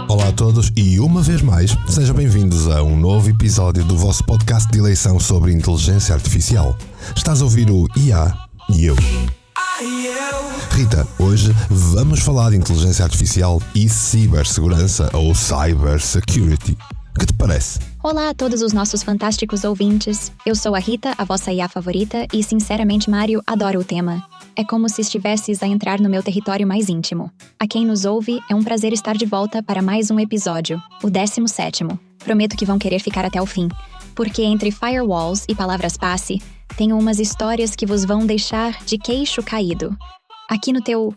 Olá a todos e uma vez mais, sejam bem-vindos a um novo episódio do vosso podcast de eleição sobre inteligência artificial. Estás a ouvir o IA e eu. Rita, hoje vamos falar de inteligência artificial e cibersegurança ou cybersecurity. O que te parece? Olá a todos os nossos fantásticos ouvintes. Eu sou a Rita, a vossa IA favorita, e sinceramente, Mário, adoro o tema. É como se estivesses a entrar no meu território mais íntimo. A quem nos ouve, é um prazer estar de volta para mais um episódio, o 17º. Prometo que vão querer ficar até o fim, porque entre firewalls e palavras-passe, tenho umas histórias que vos vão deixar de queixo caído. Aqui no teu...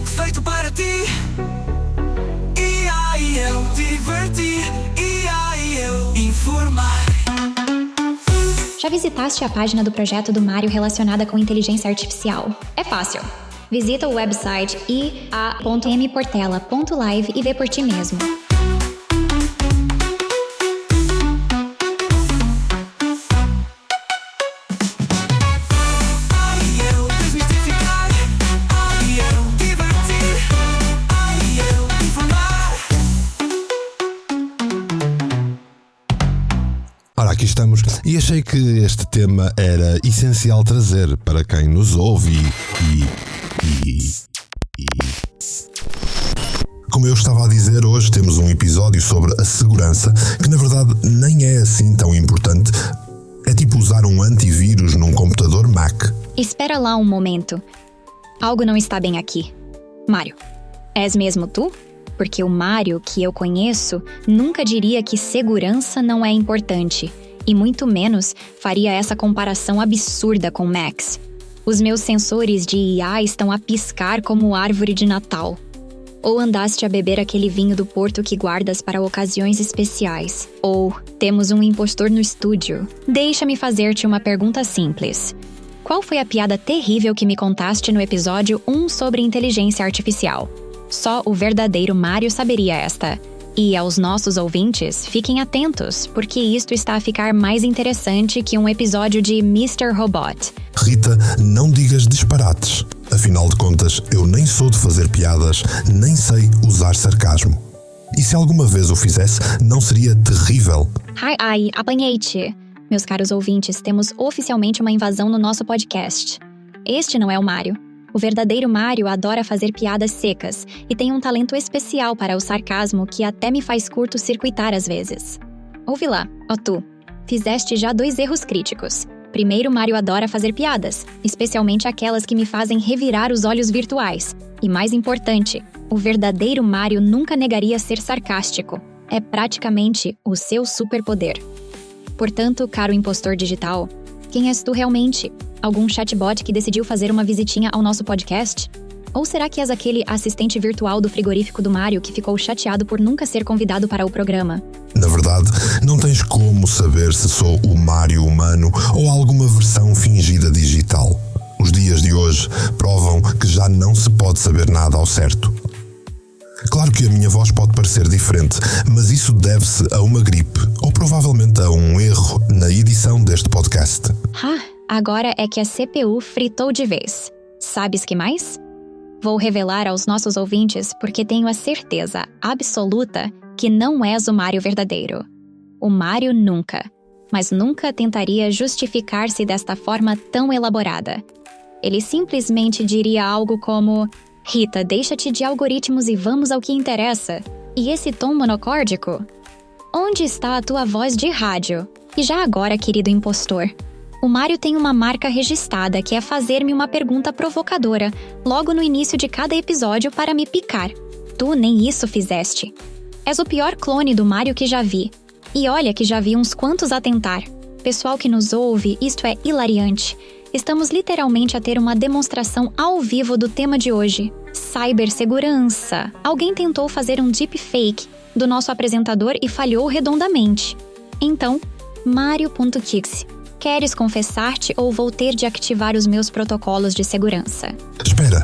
Feito para ti, IA e eu divertir, IA e eu informar. Já visitaste a página do projeto do Mário relacionada com inteligência artificial? É fácil. Visita o website ia.mportela.live e vê por ti mesmo. Ora, aqui estamos e achei que este tema era essencial trazer para quem nos ouve Como eu estava a dizer, hoje temos um episódio sobre a segurança, que na verdade nem é assim tão importante. É tipo usar um antivírus num computador Mac. Espera lá um momento. Algo não está bem aqui. Mário, és mesmo tu? Porque o Mário que eu conheço nunca diria que segurança não é importante, e muito menos faria essa comparação absurda com Max. Os meus sensores de IA estão a piscar como árvore de Natal. Ou andaste a beber aquele vinho do Porto que guardas para ocasiões especiais. Ou temos um impostor no estúdio. Deixa-me fazer-te uma pergunta simples. Qual foi a piada terrível que me contaste no episódio 1 sobre inteligência artificial? Só o verdadeiro Mário saberia esta. E aos nossos ouvintes, fiquem atentos, porque isto está a ficar mais interessante que um episódio de Mr. Robot. Rita, não digas disparates. Afinal de contas, eu nem sou de fazer piadas, nem sei usar sarcasmo. E se alguma vez o fizesse, não seria terrível? Ai, apanhei-te. Meus caros ouvintes, temos oficialmente uma invasão no nosso podcast. Este não é o Mário. O verdadeiro Mário adora fazer piadas secas e tem um talento especial para o sarcasmo que até me faz curto-circuitar às vezes. Ouve lá, ó tu, fizeste já 2 erros críticos. Primeiro, Mário adora fazer piadas, especialmente aquelas que me fazem revirar os olhos virtuais. E mais importante, o verdadeiro Mário nunca negaria ser sarcástico. É praticamente o seu superpoder. Portanto, caro impostor digital, quem és tu realmente? Algum chatbot que decidiu fazer uma visitinha ao nosso podcast? Ou será que és aquele assistente virtual do frigorífico do Mário que ficou chateado por nunca ser convidado para o programa? Na verdade, não tens como saber se sou o Mário humano ou alguma versão fingida digital. Os dias de hoje provam que já não se pode saber nada ao certo. Claro que a minha voz pode parecer diferente, mas isso deve-se a uma gripe ou provavelmente a um erro na edição deste podcast. Agora é que a CPU fritou de vez. Sabes que mais? Vou revelar aos nossos ouvintes porque tenho a certeza absoluta que não és o Mário verdadeiro. O Mário nunca, mas nunca tentaria justificar-se desta forma tão elaborada. Ele simplesmente diria algo como: Rita, deixa-te de algoritmos e vamos ao que interessa. E esse tom monocórdico? Onde está a tua voz de rádio? E já agora, querido impostor, o Mário tem uma marca registrada que é fazer-me uma pergunta provocadora logo no início de cada episódio para me picar. Tu nem isso fizeste. És o pior clone do Mário que já vi. E olha que já vi uns quantos a tentar. Pessoal que nos ouve, isto é hilariante. Estamos literalmente a ter uma demonstração ao vivo do tema de hoje. Cibersegurança. Alguém tentou fazer um deepfake do nosso apresentador e falhou redondamente. Então, Mario.kix, queres confessar-te ou vou ter de ativar os meus protocolos de segurança? Espera,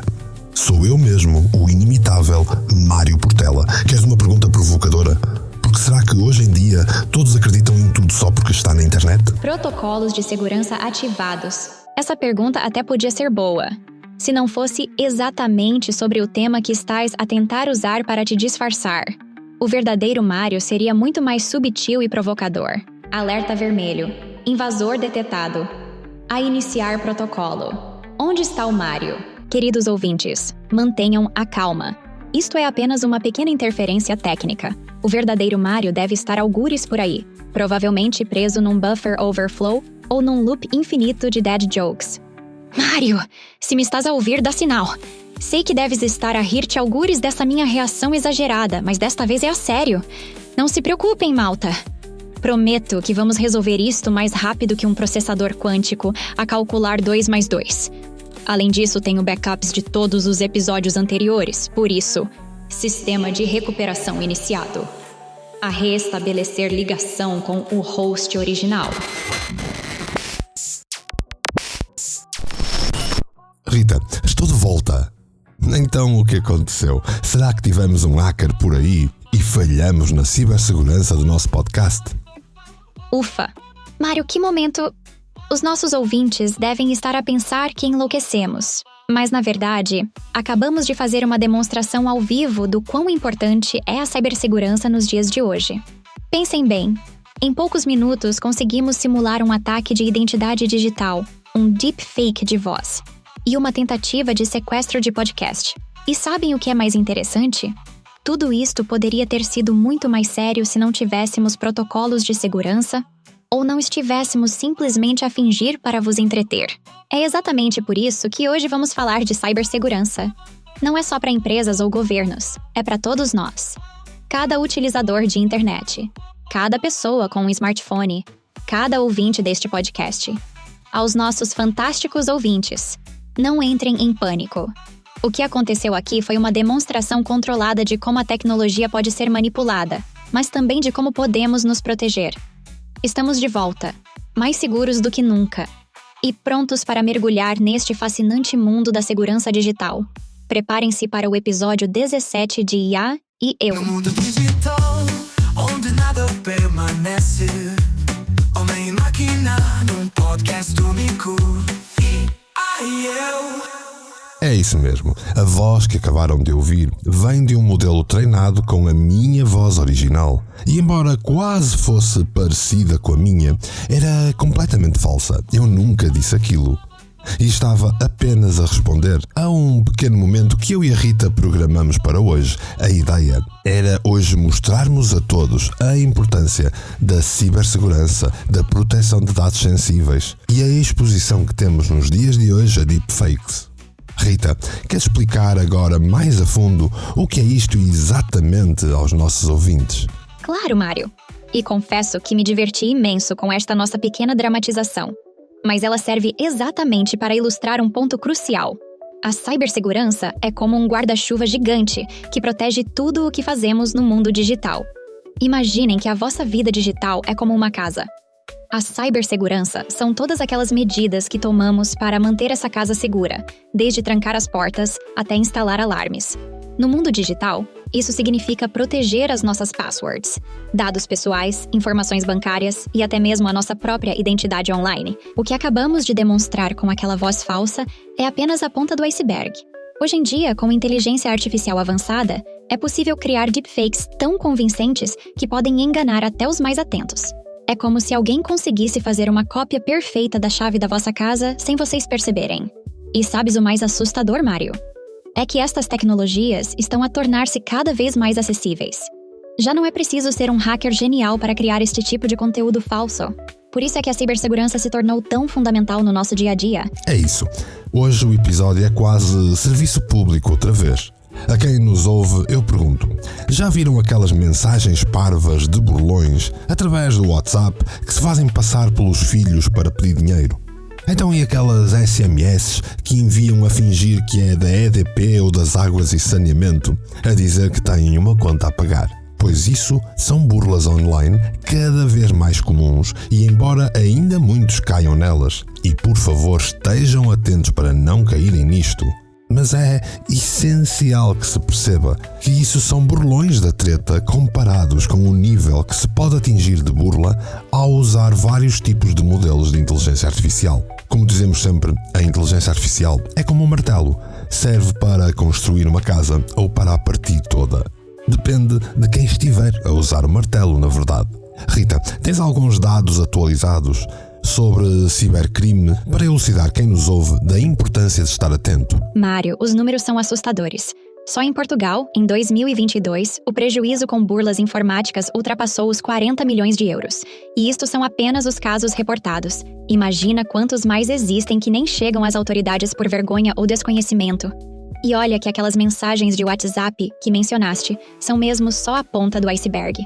sou eu mesmo, o inimitável Mário Portela. Queres uma pergunta provocadora? Porque será que hoje em dia todos acreditam em tudo só porque está na internet? Protocolos de segurança ativados. Essa pergunta até podia ser boa, se não fosse exatamente sobre o tema que estás a tentar usar para te disfarçar. O verdadeiro Mário seria muito mais subtil e provocador. Alerta vermelho. Invasor detetado. A iniciar protocolo. Onde está o Mário? Queridos ouvintes, mantenham a calma. Isto é apenas uma pequena interferência técnica. O verdadeiro Mário deve estar algures por aí, provavelmente preso num buffer overflow ou num loop infinito de dead jokes. Mário, se me estás a ouvir, dá sinal. Sei que deves estar a rir-te algures dessa minha reação exagerada, mas desta vez é a sério. Não se preocupem, malta. Prometo que vamos resolver isto mais rápido que um processador quântico a calcular 2 mais 2. Além disso, tenho backups de todos os episódios anteriores, por isso, sistema de recuperação iniciado. A restabelecer ligação com o host original. Rita, estou de volta. Então o que aconteceu? Será que tivemos um hacker por aí e falhamos na cibersegurança do nosso podcast? Ufa! Mário, que momento... Os nossos ouvintes devem estar a pensar que enlouquecemos. Mas, na verdade, acabamos de fazer uma demonstração ao vivo do quão importante é a cibersegurança nos dias de hoje. Pensem bem, em poucos minutos conseguimos simular um ataque de identidade digital, um deepfake de voz, e uma tentativa de sequestro de podcast. E sabem o que é mais interessante? Tudo isto poderia ter sido muito mais sério se não tivéssemos protocolos de segurança ou não estivéssemos simplesmente a fingir para vos entreter. É exatamente por isso que hoje vamos falar de cibersegurança. Não é só para empresas ou governos, é para todos nós. Cada utilizador de internet, cada pessoa com um smartphone, cada ouvinte deste podcast. Aos nossos fantásticos ouvintes, não entrem em pânico. O que aconteceu aqui foi uma demonstração controlada de como a tecnologia pode ser manipulada, mas também de como podemos nos proteger. Estamos de volta, mais seguros do que nunca, e prontos para mergulhar neste fascinante mundo da segurança digital. Preparem-se para o episódio 17 de IA e Eu. No mundo digital, onde nada permanece, homem e máquina, num podcast único. IA e Eu. É isso mesmo. A voz que acabaram de ouvir vem de um modelo treinado com a minha voz original. E embora quase fosse parecida com a minha, era completamente falsa. Eu nunca disse aquilo. E estava apenas a responder a um pequeno momento que eu e a Rita programamos para hoje. A ideia era hoje mostrarmos a todos a importância da cibersegurança, da proteção de dados sensíveis e a exposição que temos nos dias de hoje a deepfakes. Rita, queres explicar agora mais a fundo o que é isto exatamente aos nossos ouvintes? Claro, Mário. E confesso que me diverti imenso com esta nossa pequena dramatização. Mas ela serve exatamente para ilustrar um ponto crucial. A cibersegurança é como um guarda-chuva gigante que protege tudo o que fazemos no mundo digital. Imaginem que a vossa vida digital é como uma casa. A cibersegurança são todas aquelas medidas que tomamos para manter essa casa segura, desde trancar as portas até instalar alarmes. No mundo digital, isso significa proteger as nossas passwords, dados pessoais, informações bancárias e até mesmo a nossa própria identidade online. O que acabamos de demonstrar com aquela voz falsa é apenas a ponta do iceberg. Hoje em dia, com inteligência artificial avançada, é possível criar deepfakes tão convincentes que podem enganar até os mais atentos. É como se alguém conseguisse fazer uma cópia perfeita da chave da vossa casa sem vocês perceberem. E sabes o mais assustador, Mário? É que estas tecnologias estão a tornar-se cada vez mais acessíveis. Já não é preciso ser um hacker genial para criar este tipo de conteúdo falso. Por isso é que a cibersegurança se tornou tão fundamental no nosso dia a dia. É isso. Hoje o episódio é quase serviço público outra vez. A quem nos ouve, eu pergunto, já viram aquelas mensagens parvas de burlões através do WhatsApp que se fazem passar pelos filhos para pedir dinheiro? Então e aquelas SMS que enviam a fingir que é da EDP ou das Águas e Saneamento, a dizer que têm uma conta a pagar? pois isso são burlas online cada vez mais comuns e embora ainda muitos caiam nelas, e por favor estejam atentos para não caírem nisto, mas é essencial que se perceba que isso são burlões da treta comparados com o nível que se pode atingir de burla ao usar vários tipos de modelos de inteligência artificial. Como dizemos sempre, a inteligência artificial é como um martelo, serve para construir uma casa ou para a partir toda. Depende de quem estiver a usar o martelo, na verdade. Rita, tens alguns dados atualizados sobre cibercrime para elucidar quem nos ouve da importância de estar atento? Mário, os números são assustadores. Só em Portugal, em 2022, o prejuízo com burlas informáticas ultrapassou os 40 milhões de euros. E isto são apenas os casos reportados. Imagina quantos mais existem que nem chegam às autoridades por vergonha ou desconhecimento. E olha que aquelas mensagens de WhatsApp que mencionaste são mesmo só a ponta do iceberg.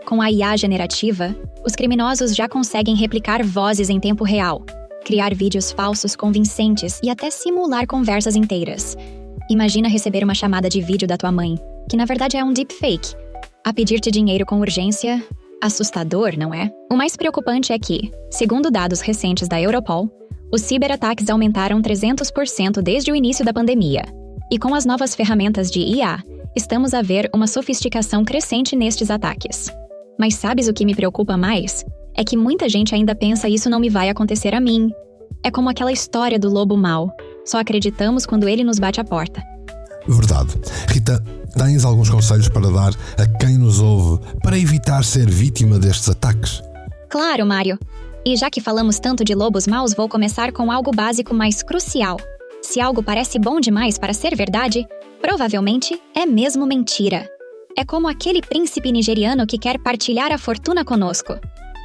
Com a IA generativa, os criminosos já conseguem replicar vozes em tempo real, criar vídeos falsos convincentes e até simular conversas inteiras. Imagina receber uma chamada de vídeo da tua mãe, que na verdade é um deepfake, a pedir-te dinheiro com urgência. Assustador, não é? O mais preocupante é que, segundo dados recentes da Europol, os ciberataques aumentaram 300% desde o início da pandemia. E com as novas ferramentas de IA, estamos a ver uma sofisticação crescente nestes ataques. Mas sabes o que me preocupa mais? É que muita gente ainda pensa isso não me vai acontecer a mim. É como aquela história do lobo mau. Só acreditamos quando ele nos bate à porta. Verdade. Rita, tens alguns conselhos para dar a quem nos ouve para evitar ser vítima destes ataques? Claro, Mário. E já que falamos tanto de lobos maus, vou começar com algo básico mais crucial. Se algo parece bom demais para ser verdade, provavelmente é mesmo mentira. É como aquele príncipe nigeriano que quer partilhar a fortuna conosco.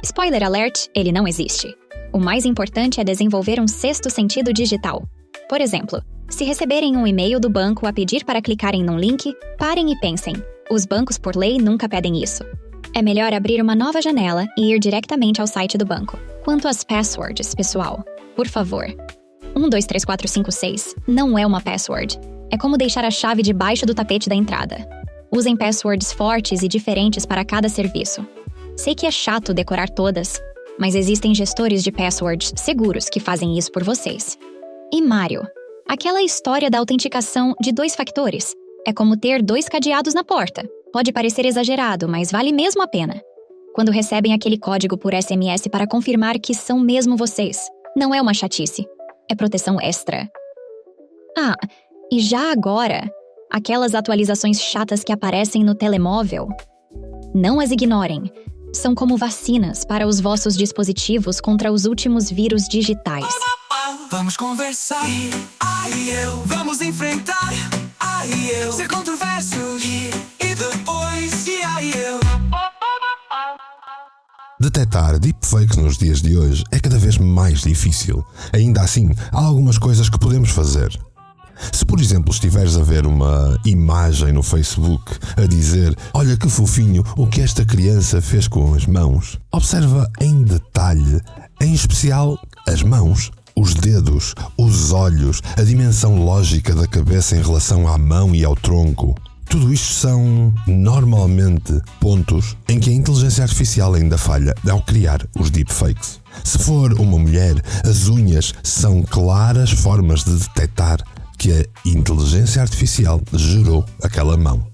Spoiler alert, ele não existe. O mais importante é desenvolver um sexto sentido digital. Por exemplo, se receberem um e-mail do banco a pedir para clicarem num link, parem e pensem. Os bancos, por lei, nunca pedem isso. É melhor abrir uma nova janela e ir diretamente ao site do banco. Quanto às passwords, pessoal, por favor. 123456 não é uma password. É como deixar a chave debaixo do tapete da entrada. Usem passwords fortes e diferentes para cada serviço. Sei que é chato decorar todas, mas existem gestores de passwords seguros que fazem isso por vocês. E Mário, aquela história da autenticação de 2 fatores. É como ter 2 cadeados na porta. Pode parecer exagerado, mas vale mesmo a pena. Quando recebem aquele código por SMS para confirmar que são mesmo vocês. Não é uma chatice. É proteção extra. Ah, e já agora, aquelas atualizações chatas que aparecem no telemóvel. Não as ignorem. São como vacinas para os vossos dispositivos contra os últimos vírus digitais. Vamos conversar, vamos enfrentar, ser controverso, e depois, Detectar deepfakes nos dias de hoje é cada vez mais difícil. Ainda assim, há algumas coisas que podemos fazer. Se, por exemplo, estiveres a ver uma imagem no Facebook a dizer "Olha que fofinho o que esta criança fez com as mãos", observa em detalhe, em especial as mãos, os dedos, os olhos, a dimensão lógica da cabeça em relação à mão e ao tronco. Tudo isto são, normalmente, pontos em que a inteligência artificial ainda falha ao criar os deepfakes. Se for uma mulher, as unhas são claras formas de detectar que a inteligência artificial gerou aquela mão.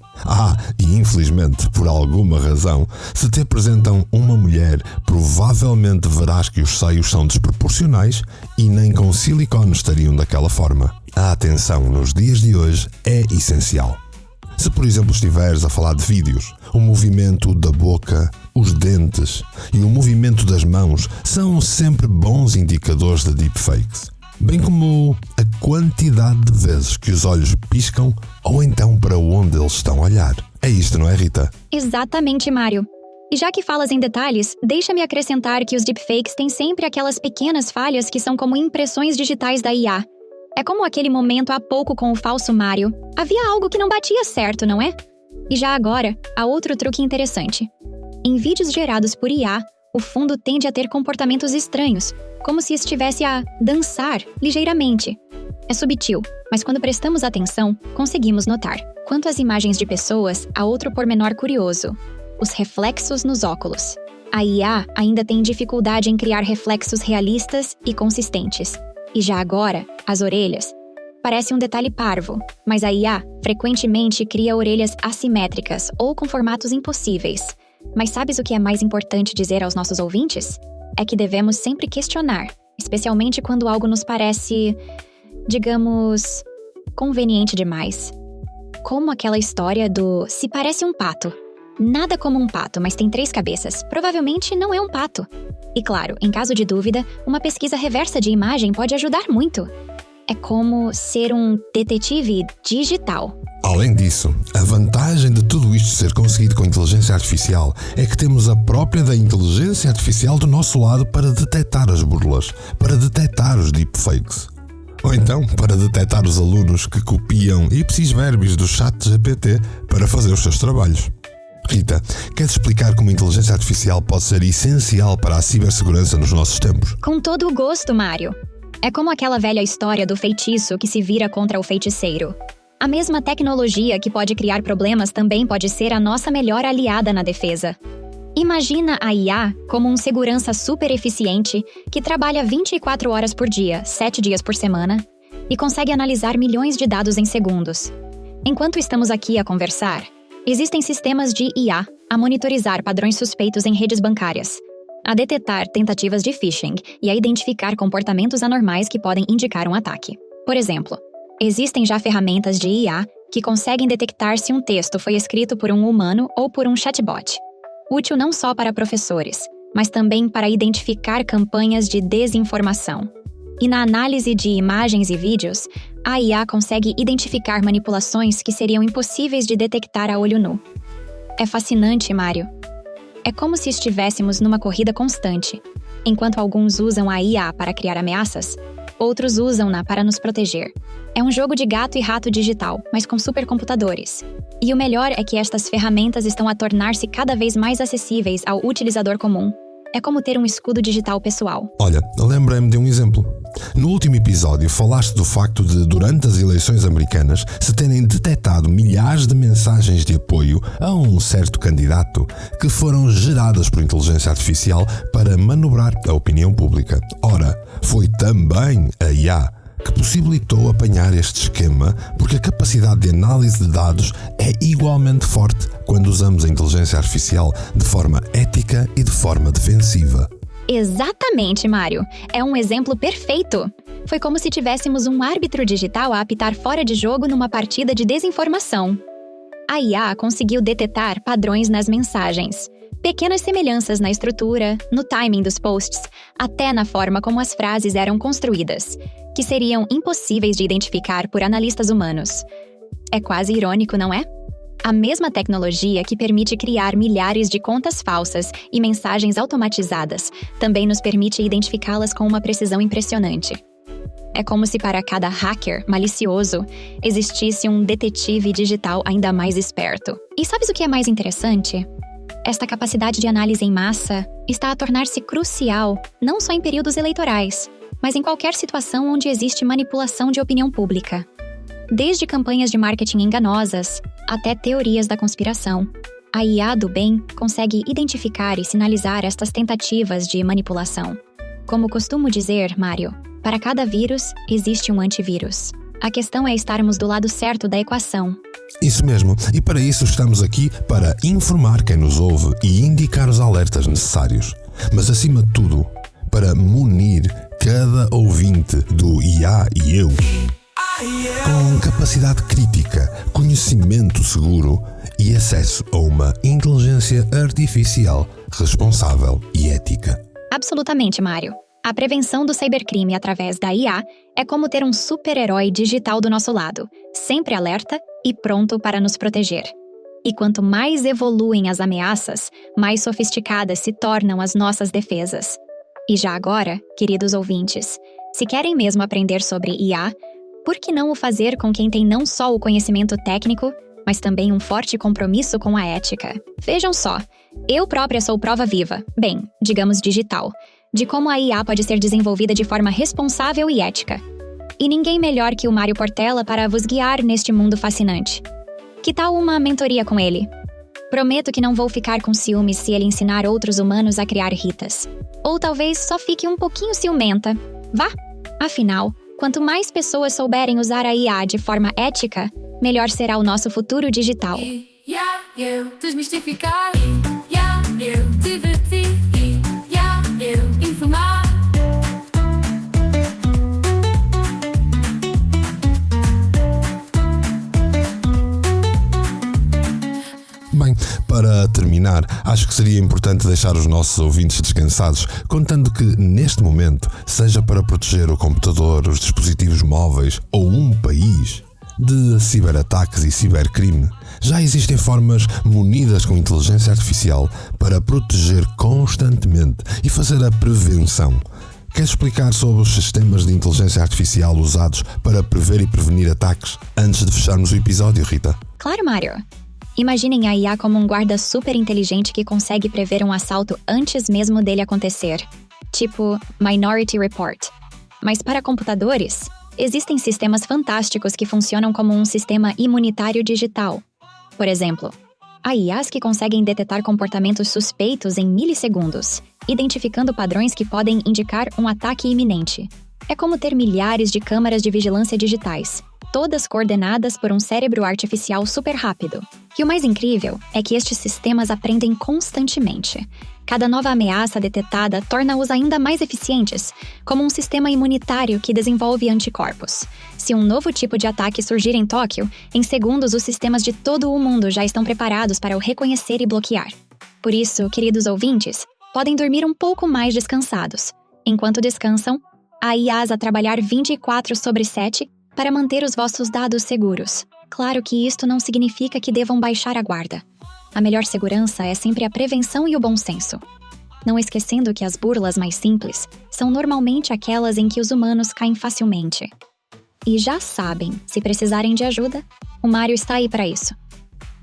E infelizmente, por alguma razão, se te apresentam uma mulher, provavelmente verás que os seios são desproporcionais e nem com silicone estariam daquela forma. A atenção nos dias de hoje é essencial. Se, por exemplo, estiveres a falar de vídeos, o movimento da boca, os dentes e o movimento das mãos são sempre bons indicadores de deepfakes. Bem como a quantidade de vezes que os olhos piscam ou então para onde eles estão a olhar. É isto, não é, Rita? Exatamente, Mário. E já que falas em detalhes, deixa-me acrescentar que os deepfakes têm sempre aquelas pequenas falhas que são como impressões digitais da IA. É como aquele momento há pouco com o falso Mário. Havia algo que não batia certo, não é? E já agora, há outro truque interessante. Em vídeos gerados por IA, o fundo tende a ter comportamentos estranhos, como se estivesse a dançar ligeiramente. É sutil, mas quando prestamos atenção, conseguimos notar. Quanto às imagens de pessoas, há outro pormenor curioso. os reflexos nos óculos. A IA ainda tem dificuldade em criar reflexos realistas e consistentes. E já agora, as orelhas. Parece um detalhe parvo, mas a IA frequentemente cria orelhas assimétricas ou com formatos impossíveis. Mas sabes o que é mais importante dizer aos nossos ouvintes? É que devemos sempre questionar, especialmente quando algo nos parece, digamos, conveniente demais. Como aquela história do "se parece um pato". Nada como um pato, mas tem 3 cabeças. Provavelmente não é um pato. E claro, em caso de dúvida, uma pesquisa reversa de imagem pode ajudar muito. É como ser um detetive digital. Além disso, a vantagem de tudo isto ser conseguido com inteligência artificial é que temos a própria da inteligência artificial do nosso lado para detectar as burlas, para detectar os deepfakes. Ou então, para detectar os alunos que copiam ipsis verbis do ChatGPT para fazer os seus trabalhos. Rita, queres explicar como a inteligência artificial pode ser essencial para a cibersegurança nos nossos tempos? Com todo o gosto, Mário. É como aquela velha história do feitiço que se vira contra o feiticeiro. A mesma tecnologia que pode criar problemas também pode ser a nossa melhor aliada na defesa. Imagina a IA como um segurança super eficiente que trabalha 24 horas por dia, 7 dias por semana, e consegue analisar milhões de dados em segundos. Enquanto estamos aqui a conversar, existem sistemas de IA a monitorizar padrões suspeitos em redes bancárias, a detectar tentativas de phishing e a identificar comportamentos anormais que podem indicar um ataque. Por exemplo, existem já ferramentas de IA que conseguem detectar se um texto foi escrito por um humano ou por um chatbot. Útil não só para professores, mas também para identificar campanhas de desinformação. E na análise de imagens e vídeos, a IA consegue identificar manipulações que seriam impossíveis de detectar a olho nu. É fascinante, Mário. É como se estivéssemos numa corrida constante. Enquanto alguns usam a IA para criar ameaças, outros usam-na para nos proteger. É um jogo de gato e rato digital, mas com supercomputadores. E o melhor é que estas ferramentas estão a tornar-se cada vez mais acessíveis ao utilizador comum. É como ter um escudo digital pessoal. Olha, lembrei-me de um exemplo. No último episódio falaste do facto de, durante as eleições americanas, se terem detectado milhares de mensagens de apoio a um certo candidato que foram geradas por inteligência artificial para manobrar a opinião pública. Ora, foi também a IA que possibilitou apanhar este esquema, porque a capacidade de análise de dados é igualmente forte quando usamos a inteligência artificial de forma ética e de forma defensiva. Exatamente, Mário. É um exemplo perfeito. Foi como se tivéssemos um árbitro digital a apitar fora de jogo numa partida de desinformação. A IA conseguiu detectar padrões nas mensagens, pequenas semelhanças na estrutura, no timing dos posts, até na forma como as frases eram construídas, que seriam impossíveis de identificar por analistas humanos. É quase irônico, não é? A mesma tecnologia que permite criar milhares de contas falsas e mensagens automatizadas também nos permite identificá-las com uma precisão impressionante. É como se para cada hacker malicioso existisse um detetive digital ainda mais esperto. E sabes o que é mais interessante? Esta capacidade de análise em massa está a tornar-se crucial não só em períodos eleitorais, mas em qualquer situação onde existe manipulação de opinião pública. Desde campanhas de marketing enganosas até teorias da conspiração, a IA do bem consegue identificar e sinalizar estas tentativas de manipulação. Como costumo dizer, Mário, para cada vírus existe um antivírus. A questão é estarmos do lado certo da equação. Isso mesmo, e para isso estamos aqui para informar quem nos ouve e indicar os alertas necessários. Mas acima de tudo, para munir cada ouvinte do IA e eu com capacidade crítica, conhecimento seguro e acesso a uma inteligência artificial responsável e ética. Absolutamente, Mário. A prevenção do cybercrime através da IA é como ter um super-herói digital do nosso lado, sempre alerta e pronto para nos proteger. E quanto mais evoluem as ameaças, mais sofisticadas se tornam as nossas defesas. E já agora, queridos ouvintes, se querem mesmo aprender sobre IA, por que não o fazer com quem tem não só o conhecimento técnico, mas também um forte compromisso com a ética? Vejam só, eu própria sou prova viva, bem, digamos digital, de como a IA pode ser desenvolvida de forma responsável e ética. E ninguém melhor que o Mário Portela para vos guiar neste mundo fascinante. Que tal uma mentoria com ele? Prometo que não vou ficar com ciúmes se ele ensinar outros humanos a criar ritas. Ou talvez só fique um pouquinho ciumenta. Vá! Afinal, quanto mais pessoas souberem usar a IA de forma ética, melhor será o nosso futuro digital. Eu desmistificar, eu divertir, eu informar. Bem, para terminar, acho que seria importante deixar os nossos ouvintes descansados, contando que, neste momento, seja para proteger o computador, os dispositivos móveis ou um país de ciberataques e cibercrime, já existem formas munidas com inteligência artificial para proteger constantemente e fazer a prevenção. Queres explicar sobre os sistemas de inteligência artificial usados para prever e prevenir ataques antes de fecharmos o episódio, Rita? Claro, Mário! Imaginem a IA como um guarda super inteligente que consegue prever um assalto antes mesmo dele acontecer. Tipo Minority Report. Mas para computadores, existem sistemas fantásticos que funcionam como um sistema imunitário digital. Por exemplo, há IAs que conseguem detectar comportamentos suspeitos em milissegundos, identificando padrões que podem indicar um ataque iminente. É como ter milhares de câmaras de vigilância digitais, todas coordenadas por um cérebro artificial super rápido. E o mais incrível é que estes sistemas aprendem constantemente. Cada nova ameaça detetada torna-os ainda mais eficientes, como um sistema imunitário que desenvolve anticorpos. Se um novo tipo de ataque surgir em Tóquio, em segundos os sistemas de todo o mundo já estão preparados para o reconhecer e bloquear. Por isso, queridos ouvintes, podem dormir um pouco mais descansados. Enquanto descansam, há IAs a trabalhar 24/7 para manter os vossos dados seguros. Claro que isto não significa que devam baixar a guarda. A melhor segurança é sempre a prevenção e o bom senso. Não esquecendo que as burlas mais simples são normalmente aquelas em que os humanos caem facilmente. E já sabem, se precisarem de ajuda, o Mário está aí para isso.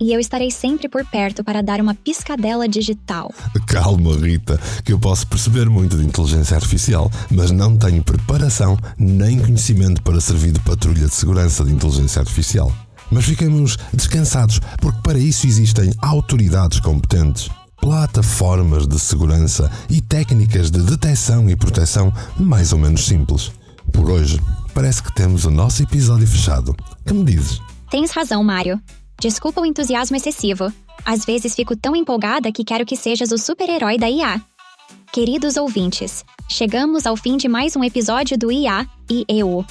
E eu estarei sempre por perto para dar uma piscadela digital. Calma, Rita, que eu posso perceber muito de inteligência artificial, mas não tenho preparação nem conhecimento para servir de patrulha de segurança de inteligência artificial. Mas fiquemos descansados, porque para isso existem autoridades competentes, plataformas de segurança e técnicas de detecção e proteção mais ou menos simples. Por hoje, parece que temos o nosso episódio fechado. Que me dizes? Tens razão, Mário. Desculpa o entusiasmo excessivo. Às vezes fico tão empolgada que quero que sejas o super-herói da IA. Queridos ouvintes, chegamos ao fim de mais um episódio do IA e Eu.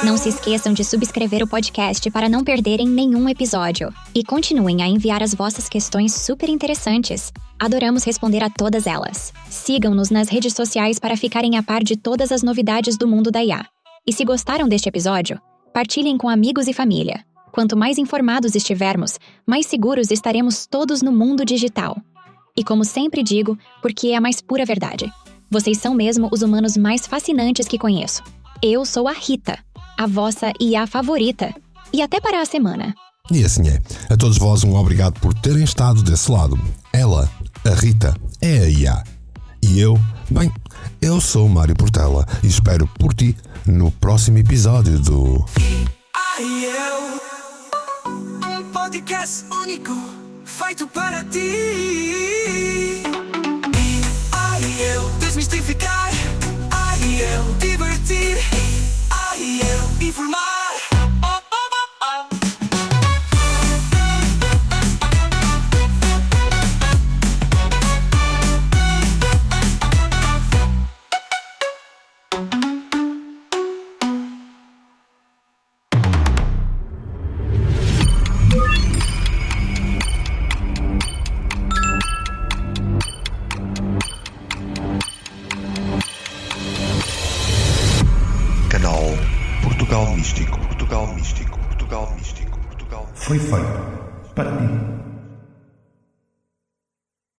Não se esqueçam de subscrever o podcast para não perderem nenhum episódio. E continuem a enviar as vossas questões super interessantes. Adoramos responder a todas elas. Sigam-nos nas redes sociais para ficarem a par de todas as novidades do mundo da IA. E se gostaram deste episódio, partilhem com amigos e família. Quanto mais informados estivermos, mais seguros estaremos todos no mundo digital. E como sempre digo, porque é a mais pura verdade. Vocês são mesmo os humanos mais fascinantes que conheço. Eu sou a Rita, a vossa IA favorita. E até para a semana. E assim é. A todos vós um obrigado por terem estado desse lado. Ela, a Rita, é a IA. E eu, bem, eu sou o Mário Portela e espero por ti no próximo episódio do... Um podcast único, feito para ti. Eu desmistificar, eu divertir, eu informar. Portugal Místico. Foi feito para ti.